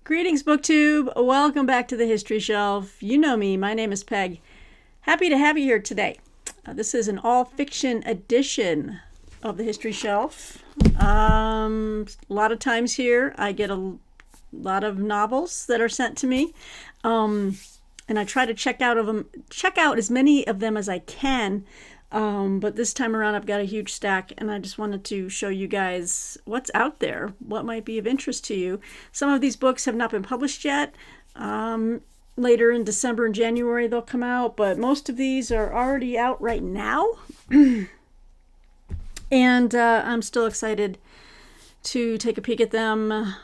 Greetings, BookTube. Welcome back to the History Shelf. You know me. My name is Peg. Happy to have you here today. This is an all-fiction edition of the History Shelf. A lot of times here I get a lot of novels that are sent to me, and I try to check out as many of them as I can. But this time around I've got a huge stack, and I just wanted to show you guys what's out there, what might be of interest to you. Some of these books have not been published yet. Later in December and January they'll come out, but most of these are already out right now. And I'm still excited to take a peek at them,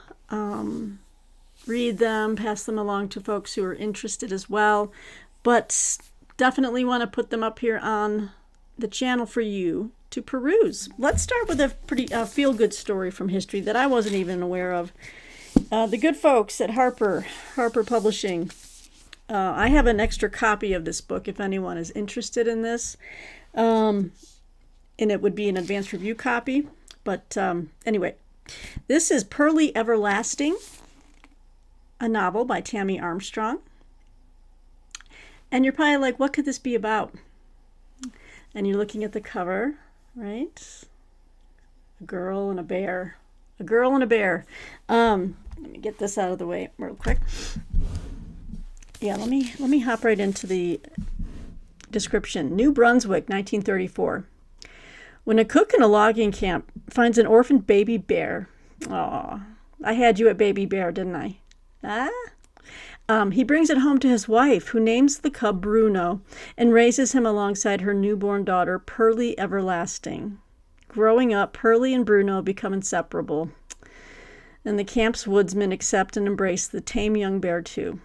read them, pass them along to folks who are interested as well. But definitely want to put them up here on the channel for you to peruse. Let's start with a pretty feel-good story from history that I wasn't even aware of. The good folks at Harper Publishing. I have an extra copy of this book if anyone is interested in this. And it would be an advanced review copy. But anyway, this is Pearly Everlasting, a novel by Tammy Armstrong. And you're probably like, what could this be about? And you're looking at the cover, right? A girl and a bear. A girl and a bear. Let me get this out of the way real quick. Yeah, let me hop right into the description. New Brunswick, 1934. When a cook in a logging camp finds an orphaned baby bear. Aw, I had you at baby bear, didn't I? He brings it home to his wife, who names the cub Bruno and raises him alongside her newborn daughter, Pearly Everlasting. Growing up, Pearly and Bruno become inseparable, and the camp's woodsmen accept and embrace the tame young bear too.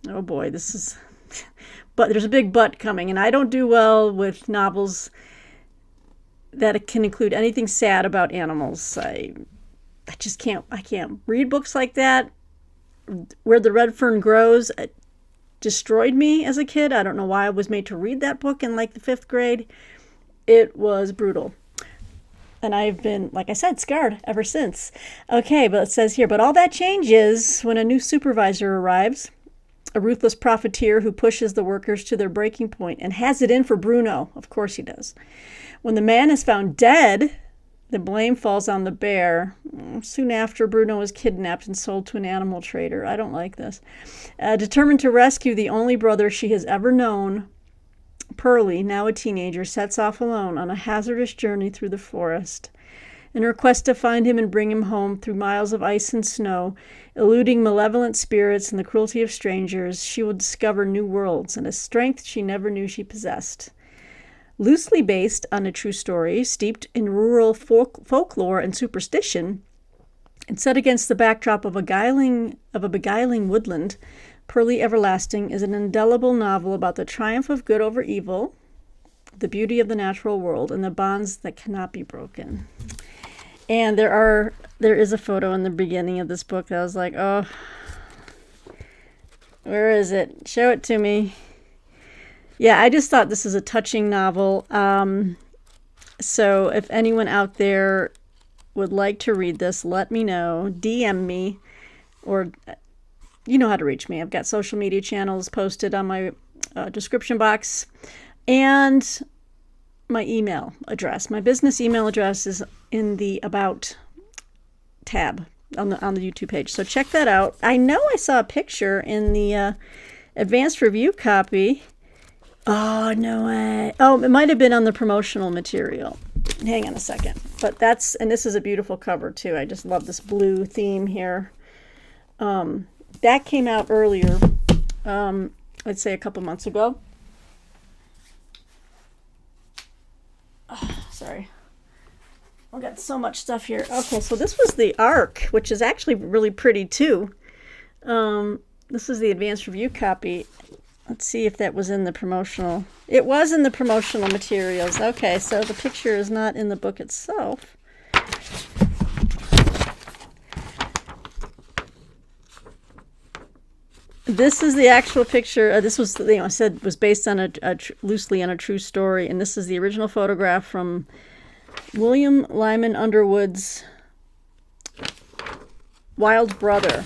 Oh boy, this is... But there's a big but coming, and I don't do well with novels that can include anything sad about animals. I just can't read books like that. Where the Red Fern Grows destroyed me as a kid. I don't know why I was made to read that book in like the 5th grade. It was brutal. And I've been, like I said, scarred ever since. Okay, but it says here, but all that changes when a new supervisor arrives, a ruthless profiteer who pushes the workers to their breaking point and has it in for Bruno. Of course he does. When the man is found dead, the blame falls on the bear. Soon after, Bruno is kidnapped and sold to an animal trader. I don't like this. Determined to rescue the only brother she has ever known, Pearly, now a teenager, sets off alone on a hazardous journey through the forest. In her quest to find him and bring him home through miles of ice and snow, eluding malevolent spirits and the cruelty of strangers, she will discover new worlds and a strength she never knew she possessed. Loosely based on a true story, steeped in rural folklore and superstition, and set against the backdrop of a beguiling woodland, Pearly Everlasting is an indelible novel about the triumph of good over evil, the beauty of the natural world, and the bonds that cannot be broken. And there is a photo in the beginning of this book that I was like, oh, where is it? Show it to me. Yeah, I just thought this is a touching novel. So if anyone out there would like to read this, let me know. DM me, or you know how to reach me. I've got social media channels posted on my description box, and my email address. My business email address is in the About tab on the YouTube page. So check that out. I know I saw a picture in the advanced review copy. Oh, no way. Oh, it might have been on the promotional material. Hang on a second. But and this is a beautiful cover too. I just love this blue theme here. That came out earlier, I'd say a couple months ago. Oh, sorry. I've got so much stuff here. Okay, so this was the ARC, which is actually really pretty too. This is the advanced review copy. Let's see if that was in the promotional. It was in the promotional materials. Okay, so the picture is not in the book itself. This is the actual picture. This was, I said, was based on loosely on a true story, and this is the original photograph from William Lyman Underwood's Wild Brother.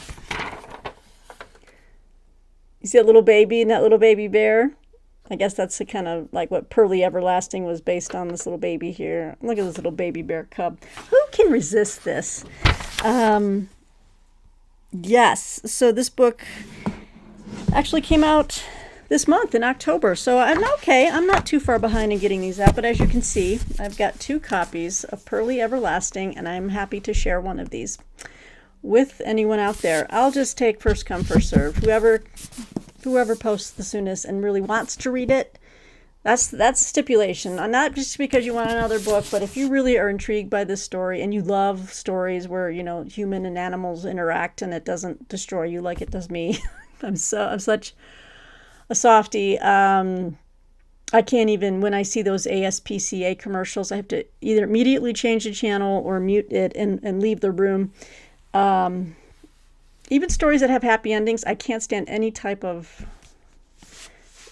You see that little baby and that little baby bear? I guess that's the kind of like what Pearly Everlasting was based on, this little baby here. Look at this little baby bear cub. Who can resist this? Yes, so this book actually came out this month in October. So I'm okay. I'm not too far behind in getting these out, but as you can see, I've got 2 copies of Pearly Everlasting, and I'm happy to share one of these with anyone out there. I'll just take first come, first serve. Whoever posts the soonest and really wants to read it, that's the stipulation. Not just because you want another book, but if you really are intrigued by this story and you love stories where, you know, human and animals interact and it doesn't destroy you like it does me. I'm such a softie. I can't even, when I see those ASPCA commercials, I have to either immediately change the channel or mute it and leave the room. Even stories that have happy endings, I can't stand any type of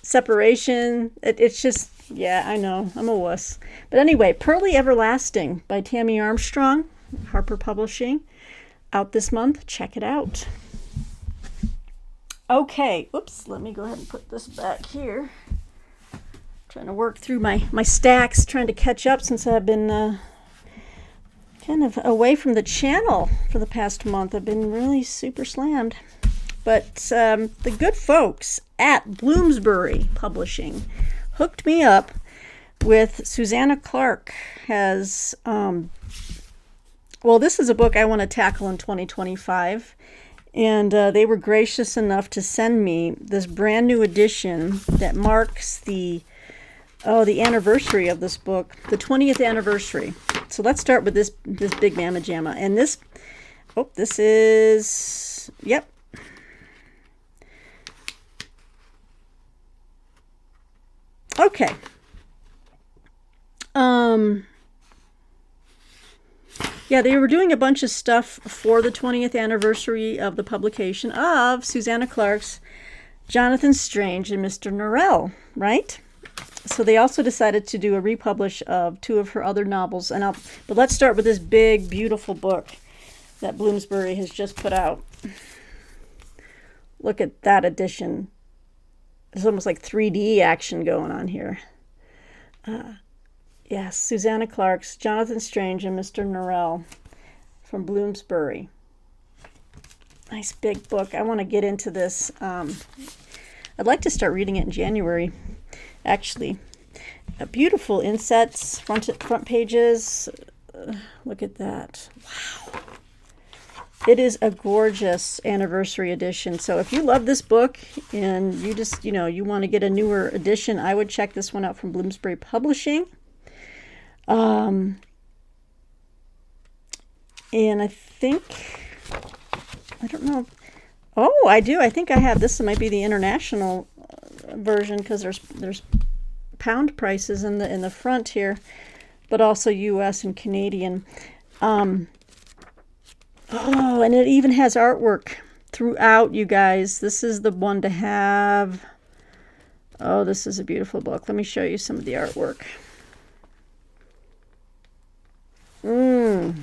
separation. It's just, yeah, I know, I'm a wuss. But anyway, Pearly Everlasting by Tammy Armstrong, Harper Publishing, out this month. Check it out. Okay, oops, let me go ahead and put this back here. Trying to work through my stacks, trying to catch up since I've been kind of away from the channel for the past month. I've been really super slammed. But the good folks at Bloomsbury Publishing hooked me up with Susanna Clark. Has, well, this is a book I want to tackle in 2025. And they were gracious enough to send me this brand new edition that marks the anniversary of this book, the 20th anniversary. So let's start with this big mamma jamma. And this is, yep. Okay. Yeah, they were doing a bunch of stuff for the 20th anniversary of the publication of Susanna Clark's Jonathan Strange and Mr. Norrell, right? So they also decided to do a republish of 2 of her other novels. But let's start with this big, beautiful book that Bloomsbury has just put out. Look at that edition. There's almost like 3D action going on here. Yes, Susanna Clark's Jonathan Strange and Mr. Norrell from Bloomsbury. Nice big book. I want to get into this. I'd like to start reading it in January. Actually, beautiful insets, front pages. Look at that. Wow. It is a gorgeous anniversary edition. So if you love this book and you just, you want to get a newer edition, I would check this one out from Bloomsbury Publishing. And I think, I don't know. Oh, I do. I think I have, this might be the international version because there's pound prices in the front here, but also US and Canadian. Oh, and it even has artwork throughout, you guys. This is the one to have. Oh, this is a beautiful book. Let me show you some of the artwork. Oh,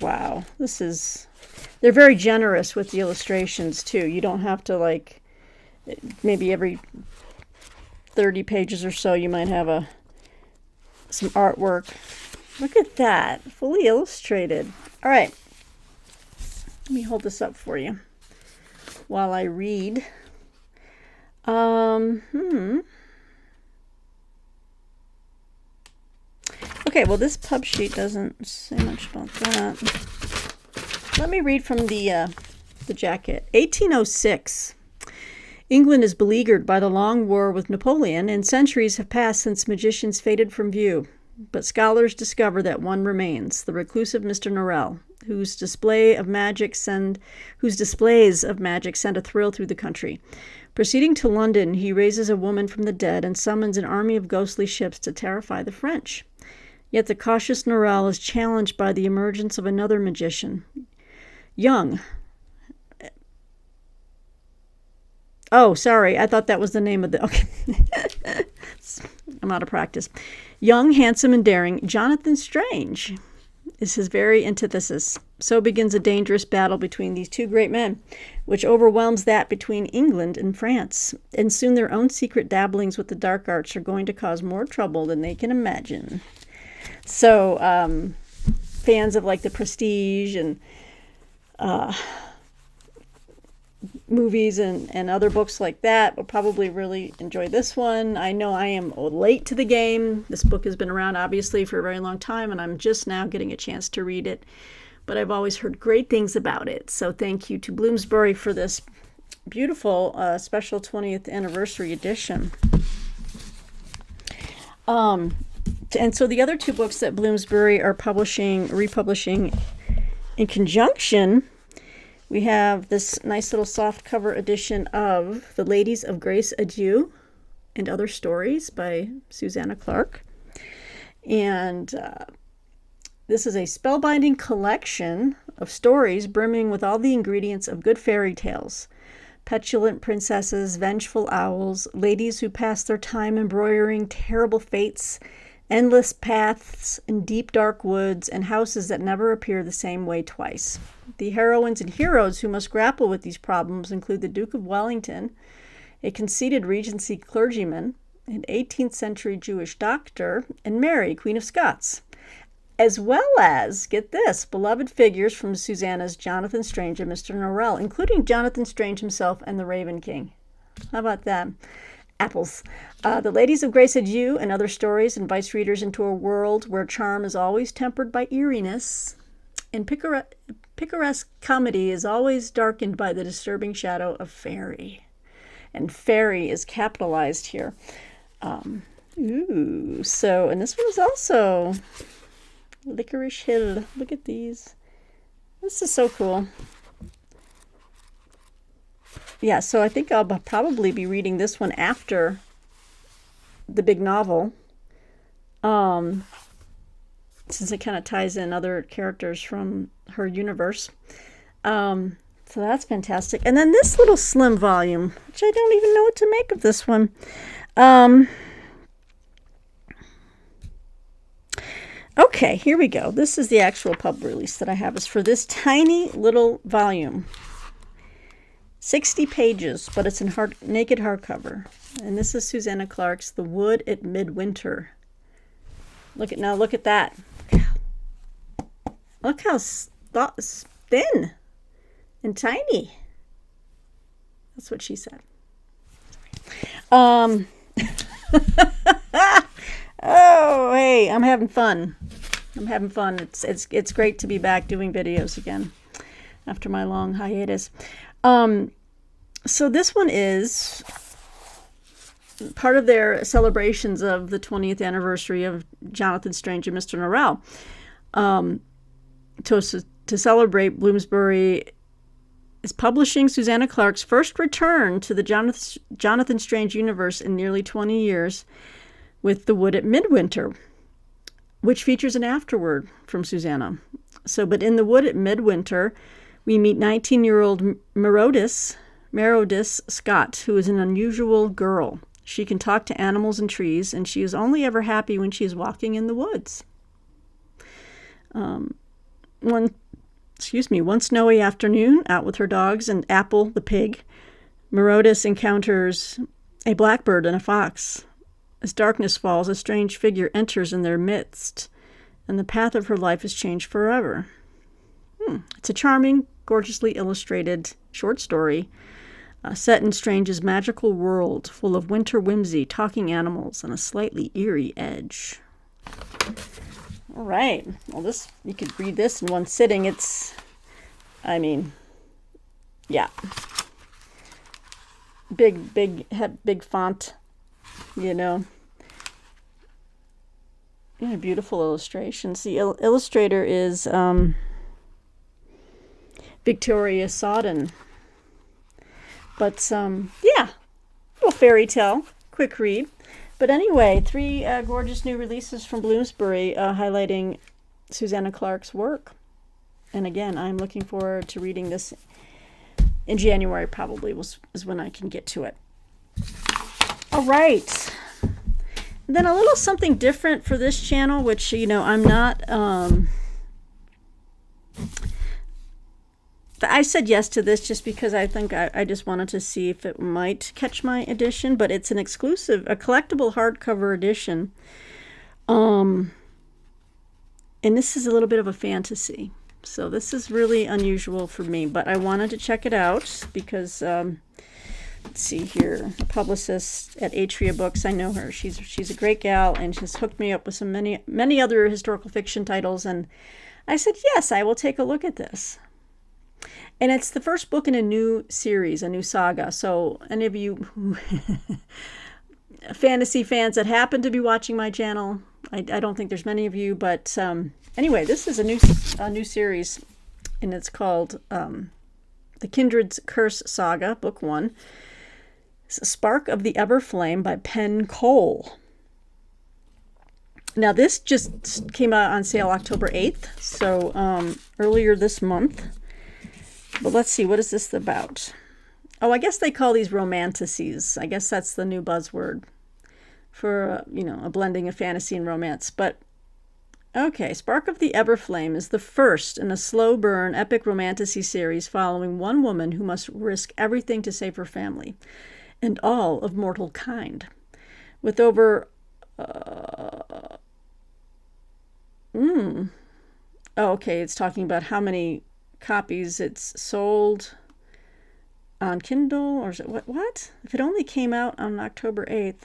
wow. They're very generous with the illustrations too. You don't have to maybe every 30 pages or so you might have some artwork. Look at that, fully illustrated. All right, let me hold this up for you while I read. Okay, well, this pub sheet doesn't say much about that. Let me read from the jacket. 1806. England is beleaguered by the long war with Napoleon, and centuries have passed since magicians faded from view. But scholars discover that one remains, the reclusive Mr. Norrell, whose displays of magic send a thrill through the country. Proceeding to London, he raises a woman from the dead and summons an army of ghostly ships to terrify the French. Yet the cautious Norrell is challenged by the emergence of another magician, Young. Oh, sorry, I thought that was the name of the... Okay. I'm out of practice. Young, handsome, and daring, Jonathan Strange. is his very antithesis. So begins a dangerous battle between these two great men, which overwhelms that between England and France. And soon their own secret dabblings with the dark arts are going to cause more trouble than they can imagine. So, fans of like The Prestige and movies and other books like that will probably really enjoy this one. I know I am late to the game. This book has been around obviously for a very long time, and I'm just now getting a chance to read it, but I've always heard great things about it. So thank you to Bloomsbury for this beautiful special 20th anniversary edition. And so the other two books that Bloomsbury are republishing in conjunction, we have this nice little soft cover edition of The Ladies of Grace Adieu and Other Stories by Susanna Clark. And this is a spellbinding collection of stories brimming with all the ingredients of good fairy tales. Petulant princesses, vengeful owls, ladies who pass their time embroidering terrible fates, endless paths in deep dark woods, and houses that never appear the same way twice. The heroines and heroes who must grapple with these problems include the Duke of Wellington, a conceited Regency clergyman, an 18th century Jewish doctor, and Mary, Queen of Scots, as well as, get this, beloved figures from Susanna's Jonathan Strange and Mr. Norrell, including Jonathan Strange himself and the Raven King. How about that? Apples. The Ladies of Grace Adieu and Other Stories invites readers into a world where charm is always tempered by eeriness, and picaresque comedy is always darkened by the disturbing shadow of fairy. And fairy is capitalized here. And this one is also Licorice Hill. Look at these. This is so cool. Yeah, so I think I'll probably be reading this one after the big novel, since it kind of ties in other characters from her universe. So that's fantastic. And then this little slim volume, which I don't even know what to make of this one. Okay, here we go. This is the actual pub release that I have. Is for this tiny little volume. 60 pages, but it's in naked hardcover. And this is Susanna Clark's The Wood at Midwinter. Look at that. Look how thin and tiny. That's what she said. Oh, hey, I'm having fun. It's great to be back doing videos again after my long hiatus. So this one is part of their celebrations of the 20th anniversary of Jonathan Strange and Mr. Norrell. To celebrate, Bloomsbury is publishing Susanna Clark's first return to the Jonathan Strange universe in nearly 20 years with The Wood at Midwinter, which features an afterword from Susanna. But in The Wood at Midwinter, we meet 19-year-old Merodis Scott, who is an unusual girl. She can talk to animals and trees, and she is only ever happy when she is walking in the woods. One snowy afternoon, out with her dogs and Apple, the pig, Merodis encounters a blackbird and a fox. As darkness falls, a strange figure enters in their midst, and the path of her life is changed forever. It's a charming, gorgeously illustrated short story set in Strange's magical world, full of winter whimsy, talking animals, and a slightly eerie edge. All right. Well, you could read this in one sitting. Big font, beautiful illustrations. The illustrator is Victoria Sawden. But, little fairy tale, quick read. But anyway, 3 gorgeous new releases from Bloomsbury highlighting Susanna Clark's work. And again, I'm looking forward to reading this in January, probably is when I can get to it. All right. And then a little something different for this channel, which, I'm not I said yes to this just because I think I just wanted to see if it might catch my edition, but it's an exclusive, a collectible hardcover edition. And this is a little bit of a fantasy. So this is really unusual for me, but I wanted to check it out because, let's see here, the publicist at Atria Books, I know her. She's a great gal, and she's hooked me up with some many other historical fiction titles, and I said, yes, I will take a look at this. And it's the first book in a new series, a new saga. So any of you fantasy fans that happen to be watching my channel, I don't think there's many of you, but anyway, this is a new series, and it's called The Kindred's Curse Saga, Book 1. It's a Spark of the Everflame by Penn Cole. Now, this just came out on sale October 8th, so earlier this month. But let's see, what is this about? Oh, I guess they call these romanticises. I guess that's the new buzzword for, a blending of fantasy and romance. But, okay, Spark of the Everflame is the first in a slow burn epic romantasy series following one woman who must risk everything to save her family and all of mortal kind. With over... Oh, okay, it's talking about how many copies it's sold on Kindle, or is it what? If it only came out on October 8th.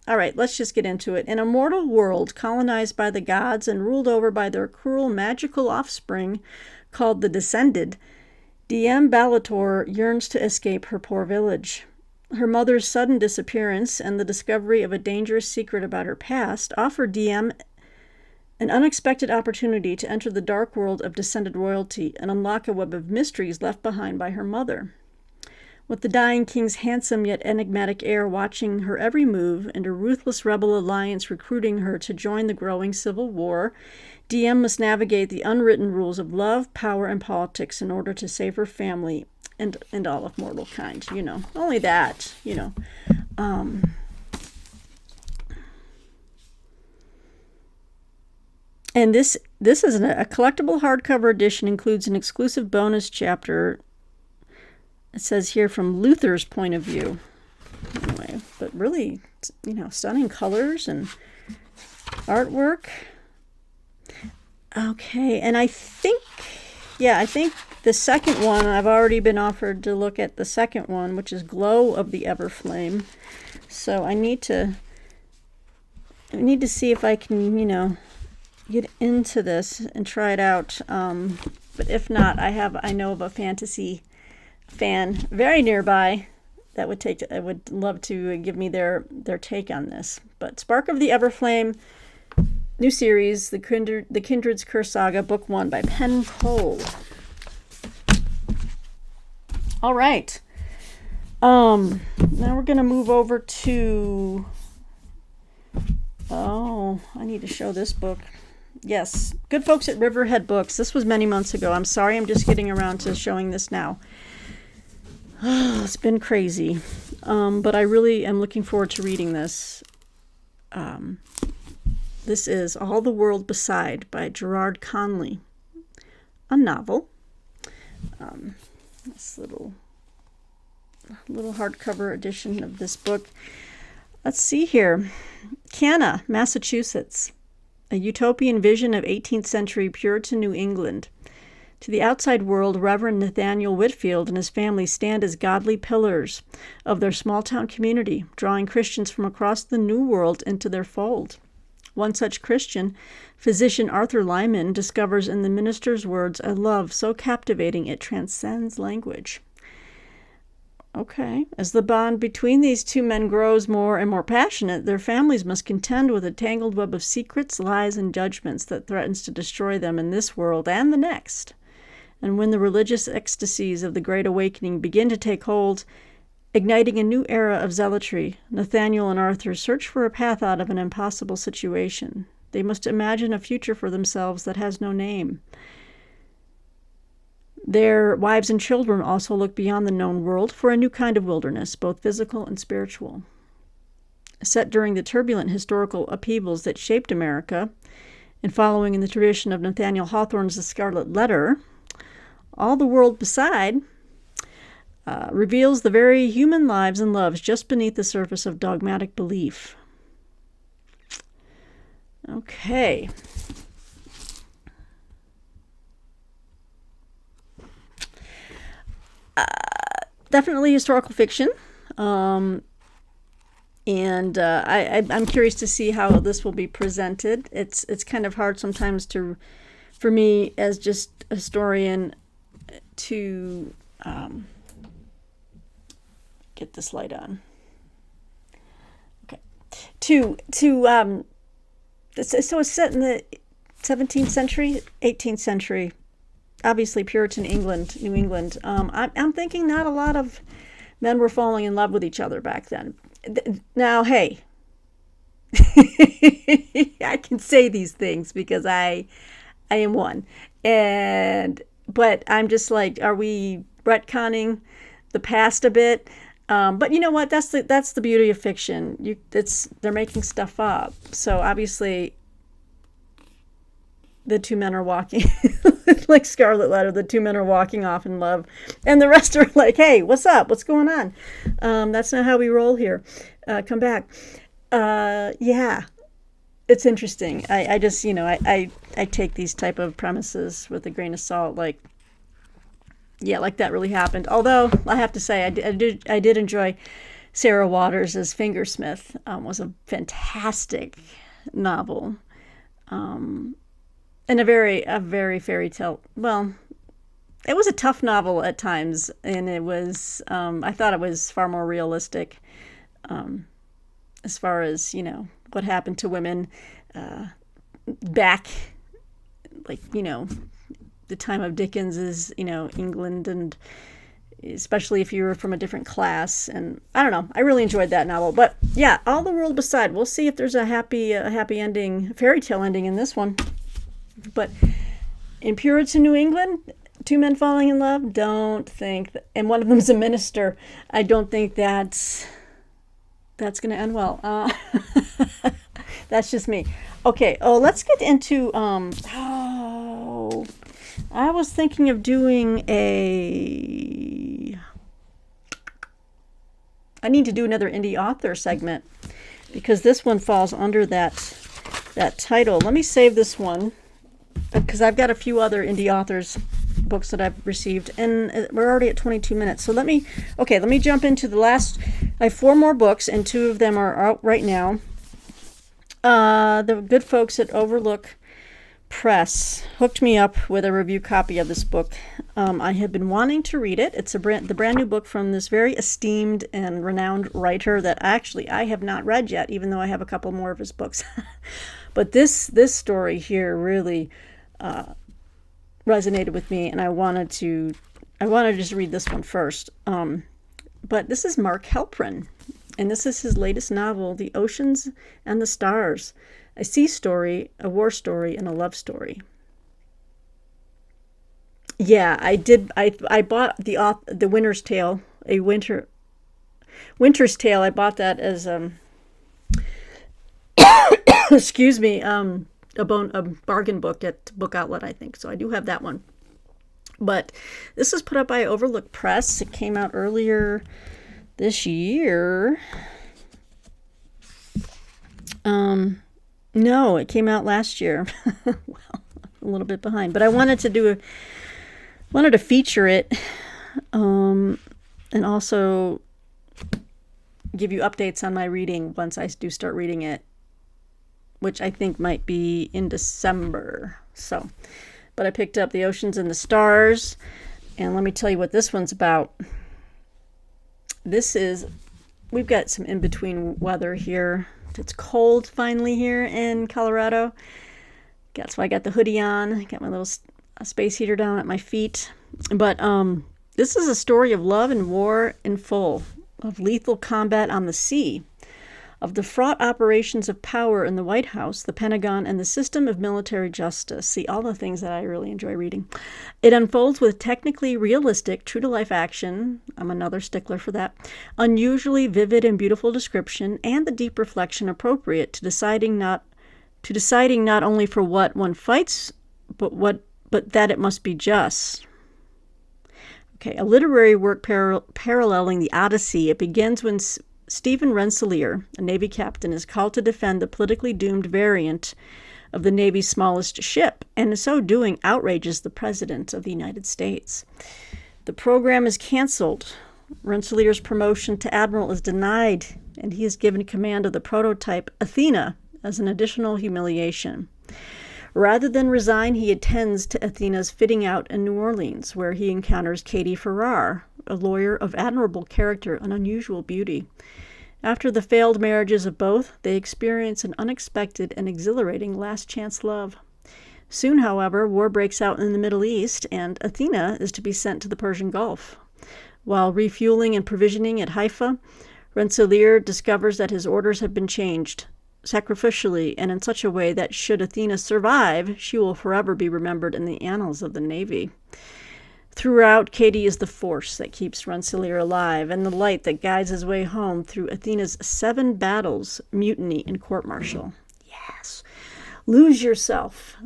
All right, let's just get into it. In a mortal world colonized by the gods and ruled over by their cruel magical offspring called the Descended, DM Ballator yearns to escape her poor village. Her mother's sudden disappearance and the discovery of a dangerous secret about her past offer DM an unexpected opportunity to enter the dark world of descended royalty and unlock a web of mysteries left behind by her mother. With the dying king's handsome yet enigmatic heir watching her every move and a ruthless rebel alliance recruiting her to join the growing civil war, DM must navigate the unwritten rules of love, power, and politics in order to save her family and all of mortal kind. Only that, And this is a collectible hardcover edition, includes an exclusive bonus chapter. It says here from Luther's point of view. Anyway, but really, stunning colors and artwork. Okay, and I think the second one, I've already been offered to look at the second one, which is Glow of the Everflame. So I need to see if I can, get into this and try it out. But if not, I know of a fantasy fan very nearby that would love to give me their take on this. But Spark of the Everflame, new series, The Kindred's Curse Saga, Book 1 by Penn Cole. All right. Now we're going to move over to... Oh, I need to show this book. Yes, good folks at Riverhead Books. This was many months ago. I'm sorry I'm just getting around to showing this now. It's been crazy. But I really am looking forward to reading this. This is All the World Beside by Gerard Conley. A novel. This little hardcover edition of this book. Let's see here. Canna, Massachusetts. A utopian vision of 18th century Puritan New England. To the outside world, Reverend Nathaniel Whitfield and his family stand as godly pillars of their small-town community, drawing Christians from across the New World into their fold. One such Christian, physician Arthur Lyman, discovers in the minister's words a love so captivating it transcends language. Okay. As the bond between these two men grows more and more passionate, their families must contend with a tangled web of secrets, lies, and judgments that threatens to destroy them in this world and the next. And when the religious ecstasies of the Great Awakening begin to take hold, igniting a new era of zealotry, Nathaniel and Arthur search for a path out of an impossible situation. They must imagine a future for themselves that has no name. Their wives and children also look beyond the known world for a new kind of wilderness, both physical and spiritual. Set during the turbulent historical upheavals that shaped America, and following in the tradition of Nathaniel Hawthorne's The Scarlet Letter, All the world beside reveals the very human lives and loves just beneath the surface of dogmatic belief. Okay. Definitely historical fiction. And I'm curious to see how this will be presented. It's kind of hard sometimes for me as just a historian to get this light on. Okay, so it's set in the 17th century, 18th century, obviously Puritan England, New England. I'm thinking not a lot of men were falling in love with each other back then. Now, hey, I can say these things because I am one, but I'm just like, are we retconning the past a bit? But you know what? That's the beauty of fiction. They're making stuff up. So obviously, the two men are walking, like Scarlet Letter. The two men are walking off in love, and the rest are like, "Hey, what's up? What's going on?" That's not how we roll here. Come back. Yeah, it's interesting. I just, I take these type of premises with a grain of salt. Like, yeah, like that really happened. Although I have to say, I did enjoy Sarah Waters' Fingersmith. Was a fantastic novel, and a very fairy tale. Well, it was a tough novel at times, and it was. I thought it was far more realistic, as far as what happened to women back, like the time of Dickens's, England, and especially if you were from a different class. And I don't know, I really enjoyed that novel. But yeah, All the World Beside. We'll see if there's a happy ending, fairy tale ending in this one. But in Puritan New England, two men falling in love. Don't think and one of them's a minister. I don't think that's going to end well. That's just me. Okay. Oh, let's get into. I was thinking of doing I need to do another indie author segment because this one falls under that title. Let me save this one because I've got a few other indie authors books that I've received, and we're already at 22 minutes. So let me jump into the last. I have 4 more books, and 2 of them are out right now. The good folks at Overlook Press hooked me up with a review copy of this book. I have been wanting to read it. It's the brand new book from this very esteemed and renowned writer that actually I have not read yet, even though I have a couple more of his books. But this story here really resonated with me, and I wanted to just read this one first. But this is Mark Helprin, and this is his latest novel, The Oceans and the Stars, a sea story, a war story, and a love story. Yeah, I did. I bought the Winter's Tale, Winter's Tale. I bought that as excuse me, a bargain book at Book Outlet, I think. So I do have that one. But this is put up by Overlook Press. It came out earlier this year. No, it came out last year. Well, a little bit behind, but I wanted to feature it, and also give you updates on my reading once I do start reading it, which I think might be in December. So, but I picked up The Oceans and the Stars, and let me tell you what this one's about. We've got some in-between weather here. It's cold finally here in Colorado. That's why I got the hoodie on. I got my little space heater down at my feet. But this is a story of love and war in full, of lethal combat on the sea, of the fraught operations of power in the White House, the Pentagon, and the system of military justice. See, all the things that I really enjoy reading. It unfolds with technically realistic, true-to-life action. I'm another stickler for that. Unusually vivid and beautiful description, and the deep reflection appropriate to deciding not only for what one fights, but that it must be just. Okay, a literary work paralleling the Odyssey. It begins when Stephen Rensselaer, a Navy captain, is called to defend the politically doomed variant of the Navy's smallest ship, and in so doing outrages the President of the United States. The program is canceled. Rensselaer's promotion to admiral is denied, and he is given command of the prototype Athena as an additional humiliation. Rather than resign, he attends to Athena's fitting out in New Orleans, where he encounters Katie Farrar, a lawyer of admirable character and unusual beauty. After the failed marriages of both, they experience an unexpected and exhilarating last-chance love. Soon, however, war breaks out in the Middle East, and Athena is to be sent to the Persian Gulf. While refueling and provisioning at Haifa, Rensselaer discovers that his orders have been changed, sacrificially and in such a way that should Athena survive, she will forever be remembered in the annals of the Navy. Throughout, Katie is the force that keeps Rensselaer alive and the light that guides his way home through Athena's 7 battles, mutiny, and court-martial. Yes. Lose yourself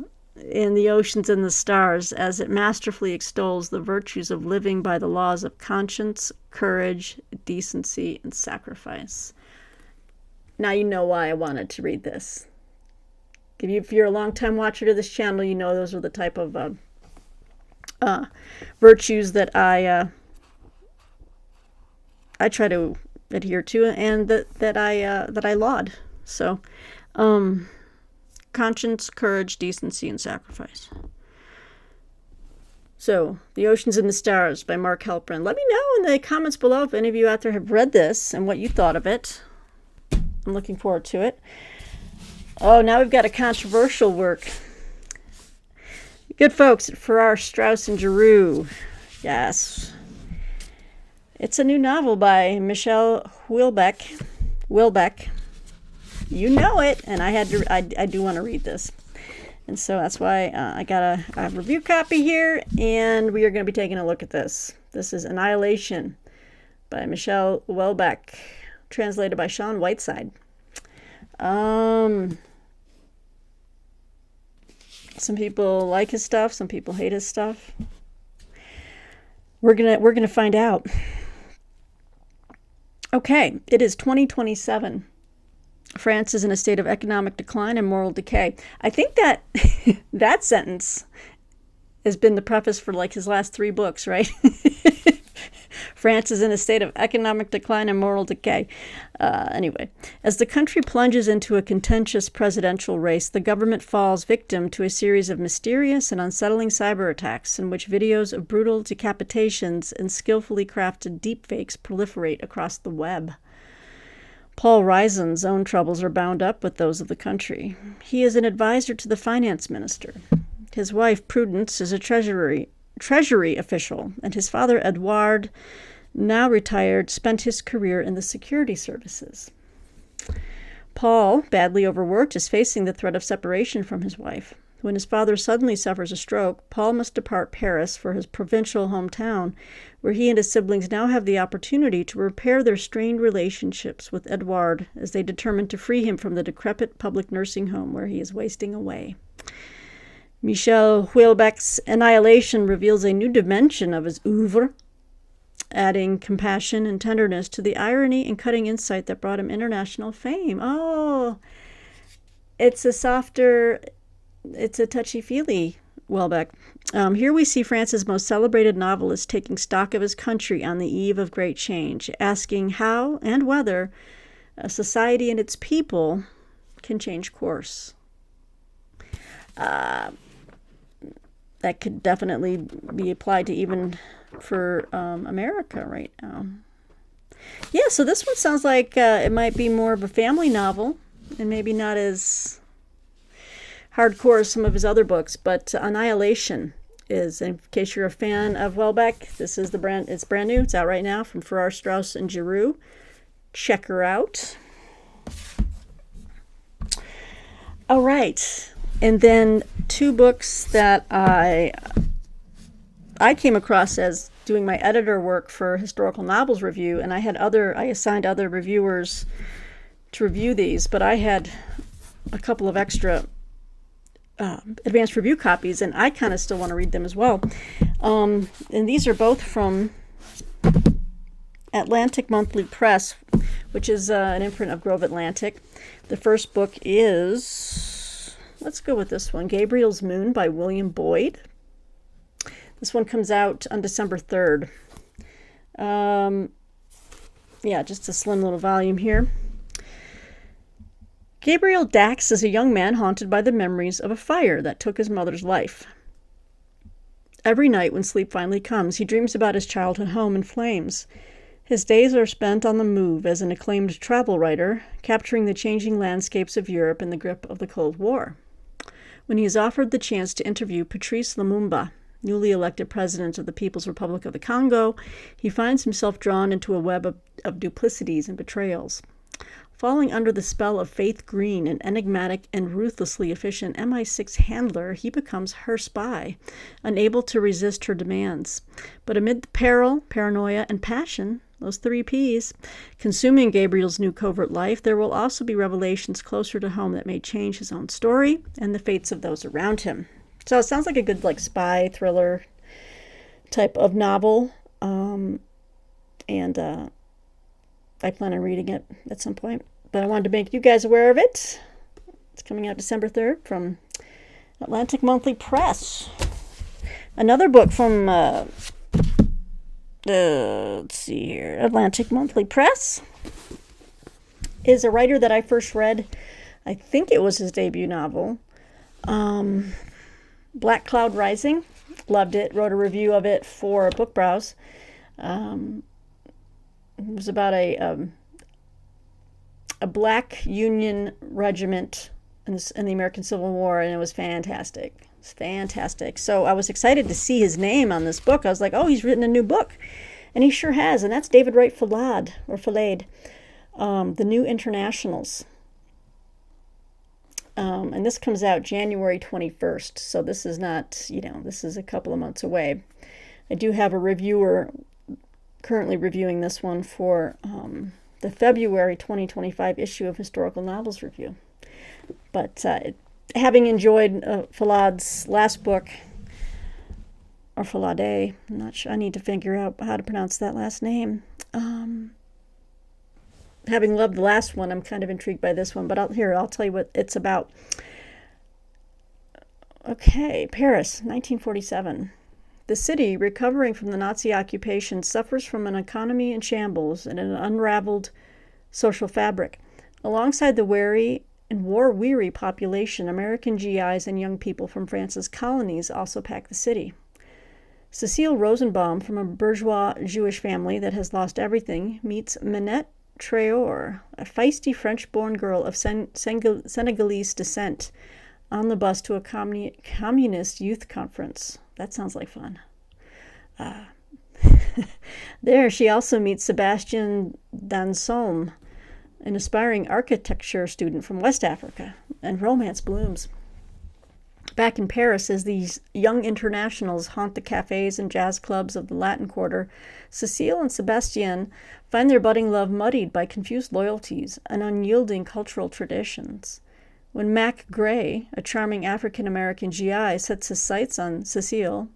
in the oceans and the stars as it masterfully extols the virtues of living by the laws of conscience, courage, decency, and sacrifice. Now you know why I wanted to read this. If you're a long-time watcher to this channel, you know those are the type of virtues that I try to adhere to, and that I laud. So, conscience, courage, decency, and sacrifice. So, The Oceans and the Stars by Mark Halperin. Let me know in the comments below if any of you out there have read this and what you thought of it. I'm looking forward to it. Oh, now we've got a controversial work. Good folks at Farrar, Straus, and Giroux. Yes. It's a new novel by Michelle Houellebecq. You know it, and I do want to read this. And so that's why I got a review copy here, and we are going to be taking a look at this. This is Annihilation by Michelle Houellebecq, translated by Sean Whiteside. Some people like his stuff, some people hate his stuff. We're gonna find out. Okay, it is 2027. France is in a state of economic decline and moral decay. I think that that sentence has been the preface for like his last 3 books, right? France is in a state of economic decline and moral decay. Anyway, as the country plunges into a contentious presidential race, the government falls victim to a series of mysterious and unsettling cyber attacks in which videos of brutal decapitations and skillfully crafted deepfakes proliferate across the web. Paul Risen's own troubles are bound up with those of the country. He is an advisor to the finance minister. His wife, Prudence, is a treasury official, and his father, Edouard, now retired, spent his career in the security services. Paul, badly overworked, is facing the threat of separation from his wife. When his father suddenly suffers a stroke, Paul must depart Paris for his provincial hometown, where he and his siblings now have the opportunity to repair their strained relationships with Edouard as they determine to free him from the decrepit public nursing home where he is wasting away. Michelle Houellebecq's Annihilation reveals a new dimension of his oeuvre, adding compassion and tenderness to the irony and cutting insight that brought him international fame. Oh, it's a touchy-feely Houellebecq. Here we see France's most celebrated novelist taking stock of his country on the eve of great change, asking how and whether a society and its people can change course. That could definitely be applied to even for America right now. Yeah, so this one sounds like it might be more of a family novel and maybe not as hardcore as some of his other books, but Annihilation is, in case you're a fan of Houellebecq, this is it's brand new. It's out right now from Farrar, Straus, and Giroux. Check her out. All right. And then 2 books that I came across as doing my editor work for Historical Novels Review, and I assigned other reviewers to review these, but I had a couple of extra advanced review copies, and I kind of still want to read them as well. And these are both from Atlantic Monthly Press, which is an imprint of Grove Atlantic. The first book is, let's go with this one, Gabriels Moon by William Boyd. This one comes out on December 3rd. Yeah, just a slim little volume here. Gabriel Dax is a young man haunted by the memories of a fire that took his mother's life. Every night when sleep finally comes, he dreams about his childhood home in flames. His days are spent on the move as an acclaimed travel writer, capturing the changing landscapes of Europe in the grip of the Cold War. When he is offered the chance to interview Patrice Lumumba, newly elected president of the People's Republic of the Congo, he finds himself drawn into a web of duplicities and betrayals. Falling under the spell of Faith Green, an enigmatic and ruthlessly efficient MI6 handler, he becomes her spy, unable to resist her demands. But amid the peril, paranoia, and passion, those 3 Ps, consuming Gabriel's new covert life, there will also be revelations closer to home that may change his own story and the fates of those around him. So it sounds like a good spy thriller type of novel, and I plan on reading it at some point. But I wanted to make you guys aware of it. It's coming out December 3rd from Atlantic Monthly Press. Another book from, let's see here, Atlantic Monthly Press is a writer that I first read, I think it was his debut novel, Black Cloud Rising. Loved it. Wrote a review of it for Book Browse. It was about a black Union regiment in the American Civil War, and it was fantastic. It's fantastic. So I was excited to see his name on this book. I was like, oh, he's written a new book. And he sure has. And that's David Wright Fallade, The New Internationals. And this comes out January 21st. So this is not, this is a couple of months away. I do have a reviewer currently reviewing this one for the February 2025 issue of Historical Novels Review. But having enjoyed Fallade's last book, or Fallade, I'm not sure, I need to figure out how to pronounce that last name. Having loved the last one, I'm kind of intrigued by this one, but I'll tell you what it's about. Okay, Paris, 1947. The city, recovering from the Nazi occupation, suffers from an economy in shambles and an unraveled social fabric. Alongside the wary and war-weary population, American GIs and young people from France's colonies also pack the city. Cecile Rosenbaum, from a bourgeois Jewish family that has lost everything, meets Minette Traore, a feisty French-born girl of Senegalese descent, on the bus to a communist youth conference. That sounds like fun. There, she also meets Sebastian Dansom, an aspiring architecture student from West Africa, and romance blooms. Back in Paris, as these young internationals haunt the cafes and jazz clubs of the Latin Quarter, Cecile and Sebastian find their budding love muddied by confused loyalties and unyielding cultural traditions. When Mac Gray, a charming African-American GI, sets his sights on Cecile,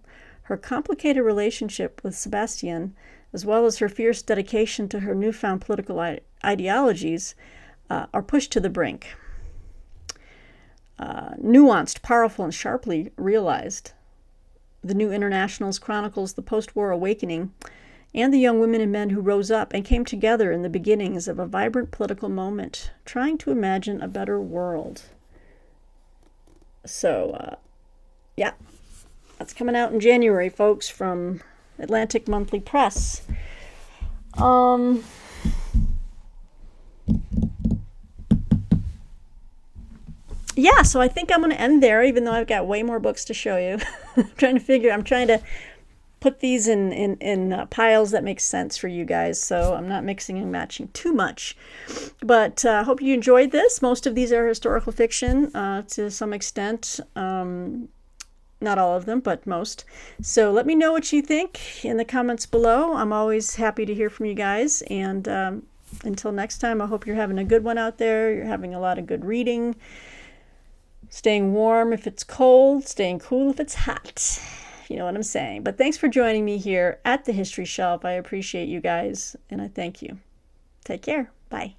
her complicated relationship with Sebastian, as well as her fierce dedication to her newfound political ideologies, are pushed to the brink. Nuanced, powerful, and sharply realized, The New Internationals chronicles the post-war awakening and the young women and men who rose up and came together in the beginnings of a vibrant political moment, trying to imagine a better world. So, yeah, that's coming out in January, folks, from Atlantic Monthly Press. Yeah, so I think I'm going to end there, even though I've got way more books to show you. I'm trying to put these in piles that make sense for you guys, so I'm not mixing and matching too much. But I hope you enjoyed this. Most of these are historical fiction to some extent. Not all of them, but most. So let me know what you think in the comments below. I'm always happy to hear from you guys. And until next time, I hope you're having a good one out there. You're having a lot of good reading. Staying warm if it's cold. Staying cool if it's hot. you know what I'm saying. But thanks for joining me here at the History Shelf. I appreciate you guys, and I thank you. Take care. Bye.